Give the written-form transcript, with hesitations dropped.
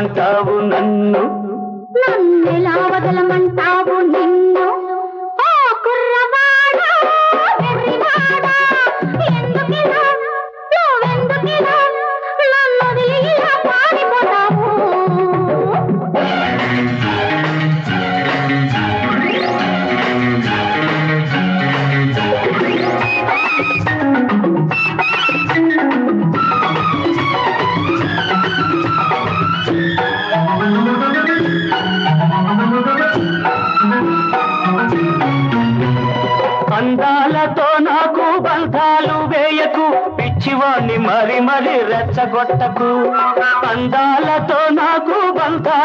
వదలమంటావు నన్ను నన్నెలా వదలమంటావు నిన్ను ఓ కుర్రవాడా వెర్రివాడా ఎందుకిలా నువ్వెందుకిలా నన్ను వదిలి ఇలా పారిపోతావు అందాలతో నాకు బంధాలు వేయకు పిచ్చివాణ్ణి మరి మరి రెచ్చగొట్టకు అందాలతో నాకు బంధాలు